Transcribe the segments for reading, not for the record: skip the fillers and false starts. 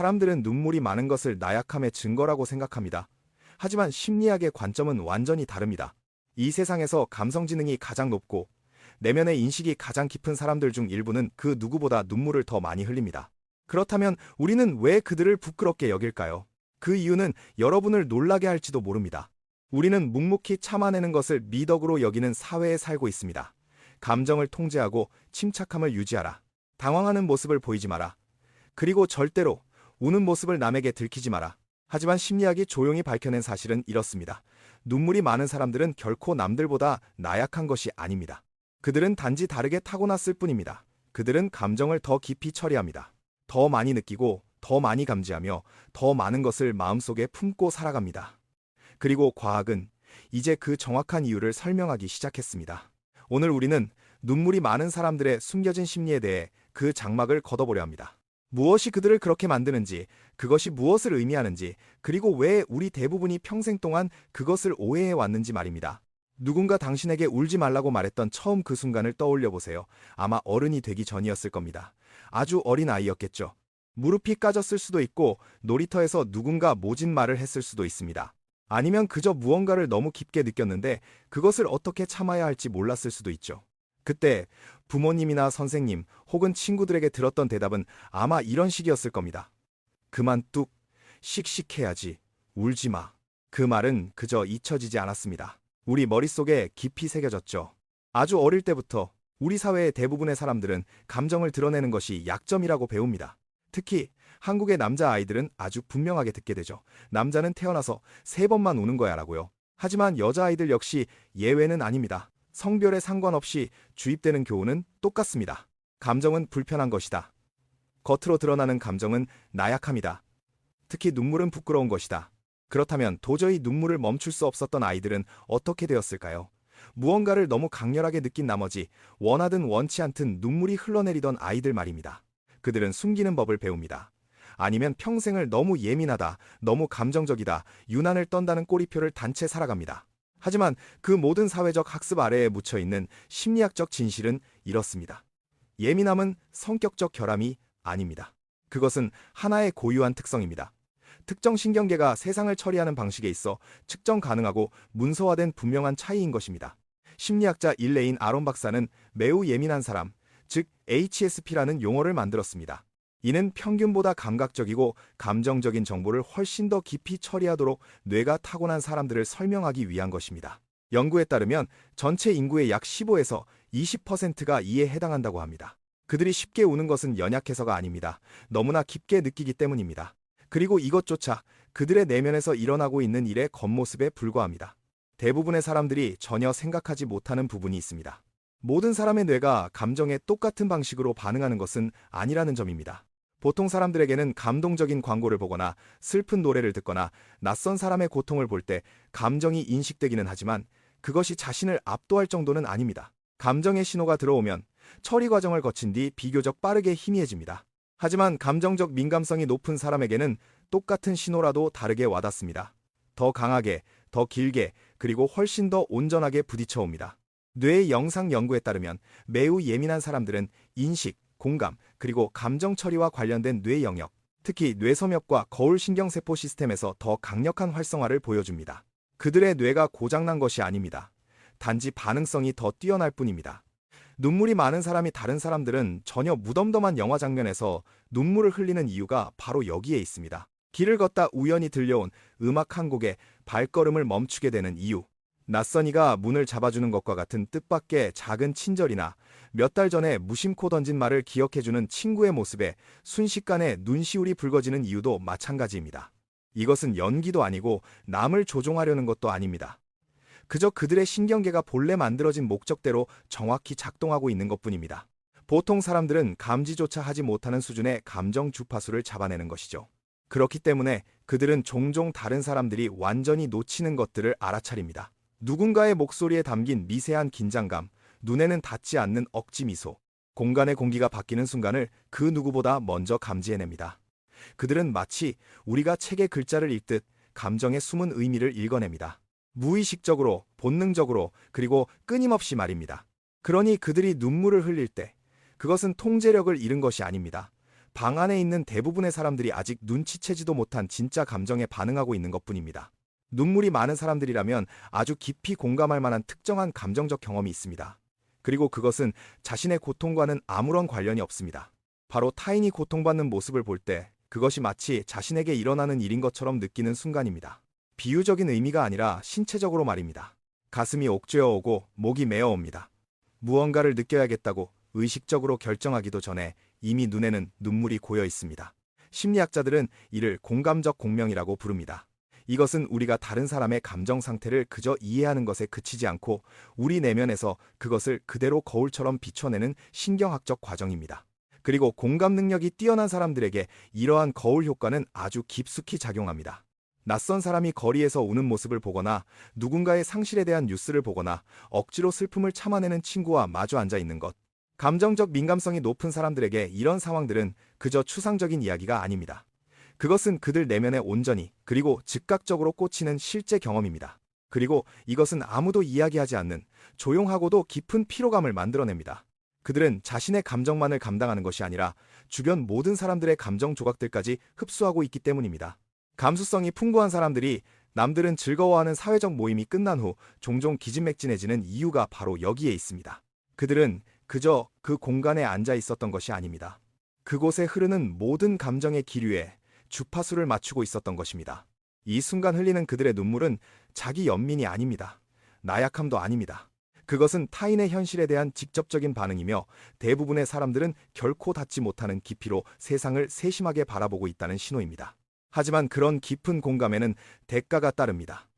사람들은 눈물이 많은 것을 나약함의 증거라고 생각합니다. 하지만 심리학의 관점은 완전히 다릅니다. 이 세상에서 감성 지능이 가장 높고 내면의 인식이 가장 깊은 사람들 중 일부는 그 누구보다 눈물을 더 많이 흘립니다. 그렇다면 우리는 왜 그들을 부끄럽게 여길까요? 그 이유는 여러분을 놀라게 할지도 모릅니다. 우리는 묵묵히 참아내는 것을 미덕으로 여기는 사회에 살고 있습니다. 감정을 통제하고 침착함을 유지하라. 당황하는 모습을 보이지 마라. 그리고 절대로 우는 모습을 남에게 들키지 마라. 하지만 심리학이 조용히 밝혀낸 사실은 이렇습니다. 눈물이 많은 사람들은 결코 남들보다 나약한 것이 아닙니다. 그들은 단지 다르게 타고났을 뿐입니다. 그들은 감정을 더 깊이 처리합니다. 더 많이 느끼고 더 많이 감지하며 더 많은 것을 마음속에 품고 살아갑니다. 그리고 과학은 이제 그 정확한 이유를 설명하기 시작했습니다. 오늘 우리는 눈물이 많은 사람들의 숨겨진 심리에 대해 그 장막을 걷어보려 합니다. 무엇이 그들을 그렇게 만드는지, 그것이 무엇을 의미하는지, 그리고 왜 우리 대부분이 평생 동안 그것을 오해해 왔는지 말입니다. 누군가 당신에게 울지 말라고 말했던 처음 그 순간을 떠올려 보세요. 아마 어른이 되기 전이었을 겁니다. 아주 어린 아이였겠죠. 무릎이 까졌을 수도 있고 놀이터에서 누군가 모진 말을 했을 수도 있습니다. 아니면 그저 무언가를 너무 깊게 느꼈는데 그것을 어떻게 참아야 할지 몰랐을 수도 있죠. 그때 부모님이나 선생님 혹은 친구들에게 들었던 대답은 아마 이런 식이었을 겁니다. 그만 뚝, 씩씩해야지, 울지 마. 그 말은 그저 잊혀지지 않았습니다. 우리 머릿속에 깊이 새겨졌죠. 아주 어릴 때부터 우리 사회의 대부분의 사람들은 감정을 드러내는 것이 약점이라고 배웁니다. 특히 한국의 남자아이들은 아주 분명하게 듣게 되죠. 남자는 태어나서 3번만 우는 거야 라고요. 하지만 여자아이들 역시 예외는 아닙니다. 성별에 상관없이 주입되는 교훈은 똑같습니다. 감정은 불편한 것이다. 겉으로 드러나는 감정은 나약함이다. 특히 눈물은 부끄러운 것이다. 그렇다면 도저히 눈물을 멈출 수 없었던 아이들은 어떻게 되었을까요? 무언가를 너무 강렬하게 느낀 나머지 원하든 원치 않든 눈물이 흘러내리던 아이들 말입니다. 그들은 숨기는 법을 배웁니다. 아니면 평생을 너무 예민하다, 너무 감정적이다, 유난을 떤다는 꼬리표를 단 채 살아갑니다. 하지만 그 모든 사회적 학습 아래에 묻혀있는 심리학적 진실은 이렇습니다. 예민함은 성격적 결함이 아닙니다. 그것은 하나의 고유한 특성입니다. 특정 신경계가 세상을 처리하는 방식에 있어 측정 가능하고 문서화된 분명한 차이인 것입니다. 심리학자 일레인 아론 박사는 매우 예민한 사람, 즉 HSP라는 용어를 만들었습니다. 이는 평균보다 감각적이고 감정적인 정보를 훨씬 더 깊이 처리하도록 뇌가 타고난 사람들을 설명하기 위한 것입니다. 연구에 따르면 전체 인구의 약 15에서 20%가 이에 해당한다고 합니다. 그들이 쉽게 우는 것은 연약해서가 아닙니다. 너무나 깊게 느끼기 때문입니다. 그리고 이것조차 그들의 내면에서 일어나고 있는 일의 겉모습에 불과합니다. 대부분의 사람들이 전혀 생각하지 못하는 부분이 있습니다. 모든 사람의 뇌가 감정에 똑같은 방식으로 반응하는 것은 아니라는 점입니다. 보통 사람들에게는 감동적인 광고를 보거나 슬픈 노래를 듣거나 낯선 사람의 고통을 볼 때 감정이 인식되기는 하지만 그것이 자신을 압도할 정도는 아닙니다. 감정의 신호가 들어오면 처리 과정을 거친 뒤 비교적 빠르게 희미해집니다. 하지만 감정적 민감성이 높은 사람에게는 똑같은 신호라도 다르게 와닿습니다. 더 강하게, 더 길게, 그리고 훨씬 더 온전하게 부딪혀옵니다. 뇌의 영상 연구에 따르면 매우 예민한 사람들은 인식, 공감, 그리고 감정 처리와 관련된 뇌 영역, 특히 뇌섬엽과 거울신경세포 시스템에서 더 강력한 활성화를 보여줍니다. 그들의 뇌가 고장난 것이 아닙니다. 단지 반응성이 더 뛰어날 뿐입니다. 눈물이 많은 사람이 다른 사람들은 전혀 무덤덤한 영화 장면에서 눈물을 흘리는 이유가 바로 여기에 있습니다. 길을 걷다 우연히 들려온 음악 한 곡에 발걸음을 멈추게 되는 이유, 낯선 이가 문을 잡아주는 것과 같은 뜻밖의 작은 친절이나 몇 달 전에 무심코 던진 말을 기억해주는 친구의 모습에 순식간에 눈시울이 붉어지는 이유도 마찬가지입니다. 이것은 연기도 아니고 남을 조종하려는 것도 아닙니다. 그저 그들의 신경계가 본래 만들어진 목적대로 정확히 작동하고 있는 것뿐입니다. 보통 사람들은 감지조차 하지 못하는 수준의 감정 주파수를 잡아내는 것이죠. 그렇기 때문에 그들은 종종 다른 사람들이 완전히 놓치는 것들을 알아차립니다. 누군가의 목소리에 담긴 미세한 긴장감, 눈에는 닿지 않는 억지 미소, 공간의 공기가 바뀌는 순간을 그 누구보다 먼저 감지해냅니다. 그들은 마치 우리가 책의 글자를 읽듯 감정의 숨은 의미를 읽어냅니다. 무의식적으로, 본능적으로, 그리고 끊임없이 말입니다. 그러니 그들이 눈물을 흘릴 때 그것은 통제력을 잃은 것이 아닙니다. 방 안에 있는 대부분의 사람들이 아직 눈치채지도 못한 진짜 감정에 반응하고 있는 것뿐입니다. 눈물이 많은 사람들이라면 아주 깊이 공감할 만한 특정한 감정적 경험이 있습니다. 그리고 그것은 자신의 고통과는 아무런 관련이 없습니다. 바로 타인이 고통받는 모습을 볼 때 그것이 마치 자신에게 일어나는 일인 것처럼 느끼는 순간입니다. 비유적인 의미가 아니라 신체적으로 말입니다. 가슴이 옥죄어 오고 목이 메어 옵니다. 무언가를 느껴야겠다고 의식적으로 결정하기도 전에 이미 눈에는 눈물이 고여 있습니다. 심리학자들은 이를 공감적 공명이라고 부릅니다. 이것은 우리가 다른 사람의 감정 상태를 그저 이해하는 것에 그치지 않고 우리 내면에서 그것을 그대로 거울처럼 비춰내는 신경학적 과정입니다. 그리고 공감 능력이 뛰어난 사람들에게 이러한 거울 효과는 아주 깊숙이 작용합니다. 낯선 사람이 거리에서 우는 모습을 보거나 누군가의 상실에 대한 뉴스를 보거나 억지로 슬픔을 참아내는 친구와 마주 앉아 있는 것. 감정적 민감성이 높은 사람들에게 이런 상황들은 그저 추상적인 이야기가 아닙니다. 그것은 그들 내면에 온전히 그리고 즉각적으로 꽂히는 실제 경험입니다. 그리고 이것은 아무도 이야기하지 않는 조용하고도 깊은 피로감을 만들어냅니다. 그들은 자신의 감정만을 감당하는 것이 아니라 주변 모든 사람들의 감정 조각들까지 흡수하고 있기 때문입니다. 감수성이 풍부한 사람들이 남들은 즐거워하는 사회적 모임이 끝난 후 종종 기진맥진해지는 이유가 바로 여기에 있습니다. 그들은 그저 그 공간에 앉아 있었던 것이 아닙니다. 그곳에 흐르는 모든 감정의 기류에 주파수를 맞추고 있었던 것입니다. 이 순간 흘리는 그들의 눈물은 자기 연민이 아닙니다. 나약함도 아닙니다. 그것은 타인의 현실에 대한 직접적인 반응이며 대부분의 사람들은 결코 닿지 못하는 깊이로 세상을 세심하게 바라보고 있다는 신호입니다. 하지만 그런 깊은 공감에는 대가가 따릅니다.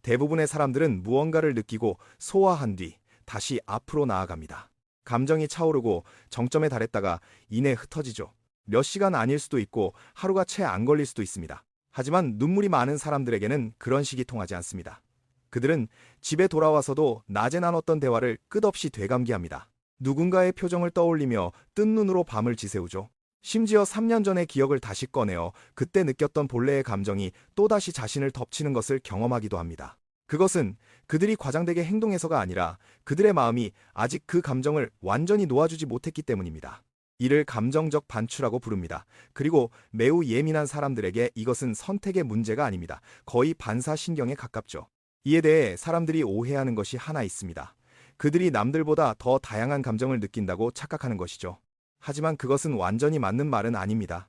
대부분의 사람들은 무언가를 느끼고 소화한 뒤 다시 앞으로 나아갑니다. 감정이 차오르고 정점에 달했다가 이내 흩어지죠. 몇 시간 아닐 수도 있고 하루가 채 안 걸릴 수도 있습니다. 하지만 눈물이 많은 사람들에게는 그런 식이 통하지 않습니다. 그들은 집에 돌아와서도 낮에 나눴던 대화를 끝없이 되감기합니다. 누군가의 표정을 떠올리며 뜬 눈으로 밤을 지새우죠. 심지어 3년 전의 기억을 다시 꺼내어 그때 느꼈던 본래의 감정이 또다시 자신을 덮치는 것을 경험하기도 합니다. 그것은 그들이 과장되게 행동해서가 아니라 그들의 마음이 아직 그 감정을 완전히 놓아주지 못했기 때문입니다. 이를 감정적 반추라고 부릅니다. 그리고 매우 예민한 사람들에게 이것은 선택의 문제가 아닙니다. 거의 반사신경에 가깝죠. 이에 대해 사람들이 오해하는 것이 하나 있습니다. 그들이 남들보다 더 다양한 감정을 느낀다고 착각하는 것이죠. 하지만 그것은 완전히 맞는 말은 아닙니다.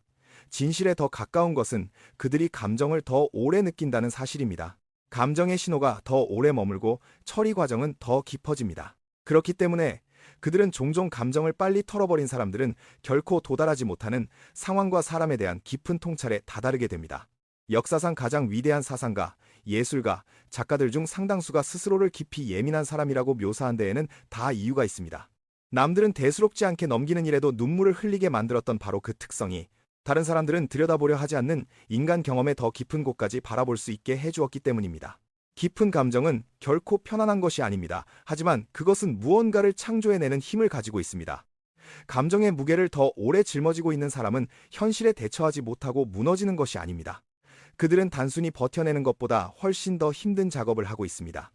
진실에 더 가까운 것은 그들이 감정을 더 오래 느낀다는 사실입니다. 감정의 신호가 더 오래 머물고 처리 과정은 더 깊어집니다. 그렇기 때문에 그들은 종종 감정을 빨리 털어버린 사람들은 결코 도달하지 못하는 상황과 사람에 대한 깊은 통찰에 다다르게 됩니다. 역사상 가장 위대한 사상가, 예술가, 작가들 중 상당수가 스스로를 깊이 예민한 사람이라고 묘사한 데에는 다 이유가 있습니다. 남들은 대수롭지 않게 넘기는 일에도 눈물을 흘리게 만들었던 바로 그 특성이 다른 사람들은 들여다보려 하지 않는 인간 경험의 더 깊은 곳까지 바라볼 수 있게 해주었기 때문입니다. 깊은 감정은 결코 편안한 것이 아닙니다. 하지만 그것은 무언가를 창조해내는 힘을 가지고 있습니다. 감정의 무게를 더 오래 짊어지고 있는 사람은 현실에 대처하지 못하고 무너지는 것이 아닙니다. 그들은 단순히 버텨내는 것보다 훨씬 더 힘든 작업을 하고 있습니다.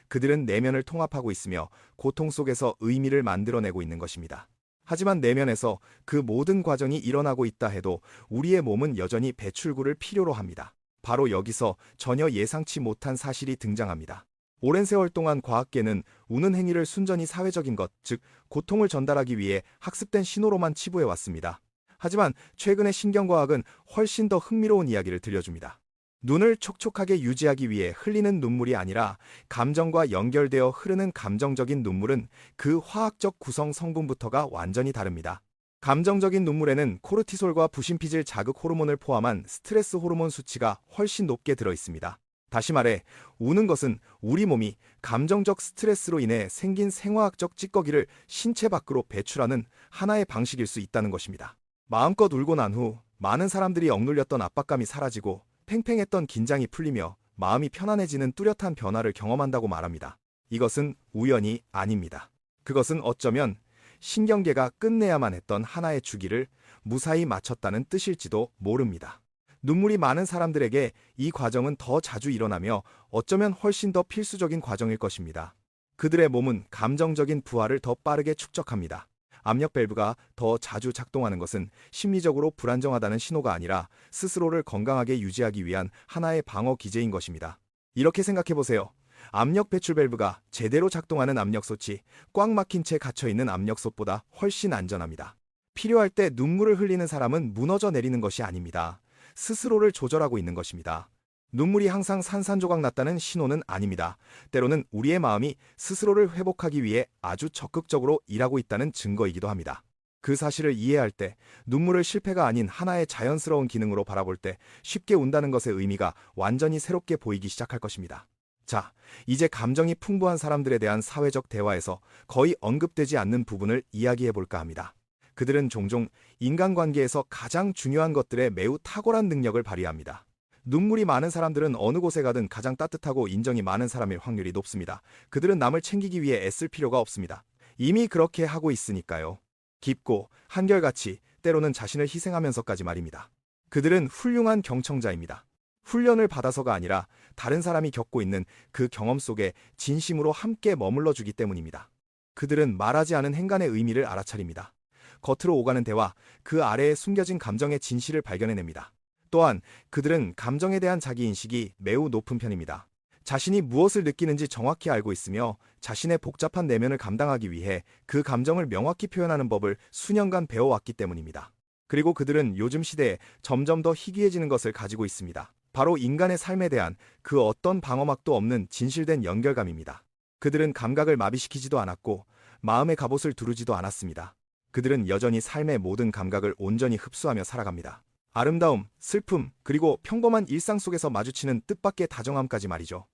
그들은 내면을 통합하고 있으며 고통 속에서 의미를 만들어내고 있는 것입니다. 하지만 내면에서 그 모든 과정이 일어나고 있다 해도 우리의 몸은 여전히 배출구를 필요로 합니다. 바로 여기서 전혀 예상치 못한 사실이 등장합니다. 오랜 세월 동안 과학계는 우는 행위를 순전히 사회적인 것, 즉 고통을 전달하기 위해 학습된 신호로만 치부해왔습니다. 하지만 최근의 신경과학은 훨씬 더 흥미로운 이야기를 들려줍니다. 눈을 촉촉하게 유지하기 위해 흘리는 눈물이 아니라 감정과 연결되어 흐르는 감정적인 눈물은 그 화학적 구성 성분부터가 완전히 다릅니다. 감정적인 눈물에는 코르티솔과 부신피질 자극 호르몬을 포함한 스트레스 호르몬 수치가 훨씬 높게 들어 있습니다. 다시 말해, 우는 것은 우리 몸이 감정적 스트레스로 인해 생긴 생화학적 찌꺼기를 신체 밖으로 배출하는 하나의 방식일 수 있다는 것입니다. 마음껏 울고 난 후 많은 사람들이 억눌렸던 압박감이 사라지고 팽팽했던 긴장이 풀리며 마음이 편안해지는 뚜렷한 변화를 경험한다고 말합니다. 이것은 우연이 아닙니다. 그것은 어쩌면 신경계가 끝내야만 했던 하나의 주기를 무사히 마쳤다는 뜻일지도 모릅니다. 눈물이 많은 사람들에게 이 과정은 더 자주 일어나며 어쩌면 훨씬 더 필수적인 과정일 것입니다. 그들의 몸은 감정적인 부하를 더 빠르게 축적합니다. 압력 밸브가 더 자주 작동하는 것은 심리적으로 불안정하다는 신호가 아니라 스스로를 건강하게 유지하기 위한 하나의 방어 기제인 것입니다. 이렇게 생각해 보세요. 압력 배출 밸브가 제대로 작동하는 압력솥이 꽉 막힌 채 갇혀있는 압력솥보다 훨씬 안전합니다. 필요할 때 눈물을 흘리는 사람은 무너져 내리는 것이 아닙니다. 스스로를 조절하고 있는 것입니다. 눈물이 항상 산산조각 났다는 신호는 아닙니다. 때로는 우리의 마음이 스스로를 회복하기 위해 아주 적극적으로 일하고 있다는 증거이기도 합니다. 그 사실을 이해할 때 눈물을 실패가 아닌 하나의 자연스러운 기능으로 바라볼 때 쉽게 운다는 것의 의미가 완전히 새롭게 보이기 시작할 것입니다. 자, 이제 감정이 풍부한 사람들에 대한 사회적 대화에서 거의 언급되지 않는 부분을 이야기해 볼까 합니다. 그들은 종종 인간관계에서 가장 중요한 것들에 매우 탁월한 능력을 발휘합니다. 눈물이 많은 사람들은 어느 곳에 가든 가장 따뜻하고 인정이 많은 사람일 확률이 높습니다. 그들은 남을 챙기기 위해 애쓸 필요가 없습니다. 이미 그렇게 하고 있으니까요. 깊고 한결같이 때로는 자신을 희생하면서까지 말입니다. 그들은 훌륭한 경청자입니다. 훈련을 받아서가 아니라 다른 사람이 겪고 있는 그 경험 속에 진심으로 함께 머물러 주기 때문입니다. 그들은 말하지 않은 행간의 의미를 알아차립니다. 겉으로 오가는 대화, 그 아래에 숨겨진 감정의 진실을 발견해냅니다. 또한 그들은 감정에 대한 자기인식이 매우 높은 편입니다. 자신이 무엇을 느끼는지 정확히 알고 있으며 자신의 복잡한 내면을 감당하기 위해 그 감정을 명확히 표현하는 법을 수년간 배워왔기 때문입니다. 그리고 그들은 요즘 시대에 점점 더 희귀해지는 것을 가지고 있습니다. 바로 인간의 삶에 대한 그 어떤 방어막도 없는 진실된 연결감입니다. 그들은 감각을 마비시키지도 않았고 마음의 갑옷을 두르지도 않았습니다. 그들은 여전히 삶의 모든 감각을 온전히 흡수하며 살아갑니다. 아름다움, 슬픔, 그리고 평범한 일상 속에서 마주치는 뜻밖의 다정함까지 말이죠.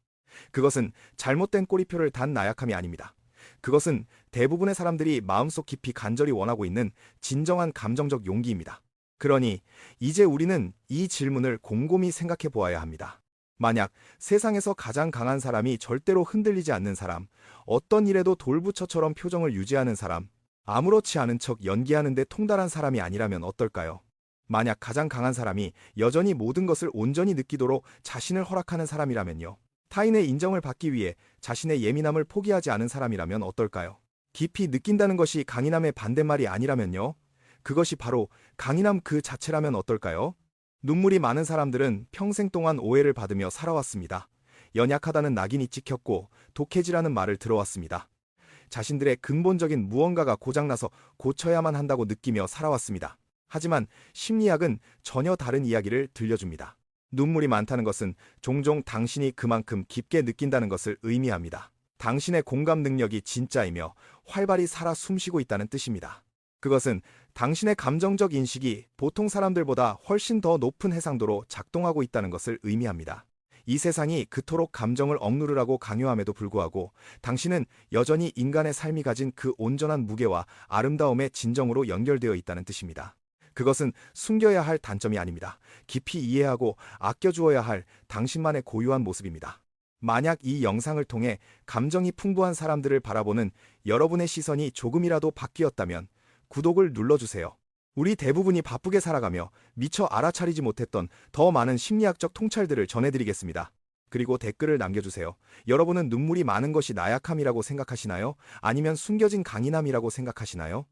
그것은 잘못된 꼬리표를 단 나약함이 아닙니다. 그것은 대부분의 사람들이 마음속 깊이 간절히 원하고 있는 진정한 감정적 용기입니다. 그러니 이제 우리는 이 질문을 곰곰이 생각해 보아야 합니다. 만약 세상에서 가장 강한 사람이 절대로 흔들리지 않는 사람, 어떤 일에도 돌부처처럼 표정을 유지하는 사람, 아무렇지 않은 척 연기하는 데 통달한 사람이 아니라면 어떨까요? 만약 가장 강한 사람이 여전히 모든 것을 온전히 느끼도록 자신을 허락하는 사람이라면요. 타인의 인정을 받기 위해 자신의 예민함을 포기하지 않은 사람이라면 어떨까요? 깊이 느낀다는 것이 강인함의 반대말이 아니라면요. 그것이 바로 강인함 그 자체라면 어떨까요? 눈물이 많은 사람들은 평생 동안 오해를 받으며 살아왔습니다. 연약하다는 낙인이 찍혔고 독해지라는 말을 들어왔습니다. 자신들의 근본적인 무언가가 고장나서 고쳐야만 한다고 느끼며 살아왔습니다. 하지만 심리학은 전혀 다른 이야기를 들려줍니다. 눈물이 많다는 것은 종종 당신이 그만큼 깊게 느낀다는 것을 의미합니다. 당신의 공감 능력이 진짜이며 활발히 살아 숨쉬고 있다는 뜻입니다. 그것은 당신의 감정적 인식이 보통 사람들보다 훨씬 더 높은 해상도로 작동하고 있다는 것을 의미합니다. 이 세상이 그토록 감정을 억누르라고 강요함에도 불구하고 당신은 여전히 인간의 삶이 가진 그 온전한 무게와 아름다움의 진정으로 연결되어 있다는 뜻입니다. 그것은 숨겨야 할 단점이 아닙니다. 깊이 이해하고 아껴주어야 할 당신만의 고유한 모습입니다. 만약 이 영상을 통해 감정이 풍부한 사람들을 바라보는 여러분의 시선이 조금이라도 바뀌었다면 구독을 눌러주세요. 우리 대부분이 바쁘게 살아가며 미처 알아차리지 못했던 더 많은 심리학적 통찰들을 전해드리겠습니다. 그리고 댓글을 남겨주세요. 여러분은 눈물이 많은 것이 나약함이라고 생각하시나요? 아니면 숨겨진 강인함이라고 생각하시나요?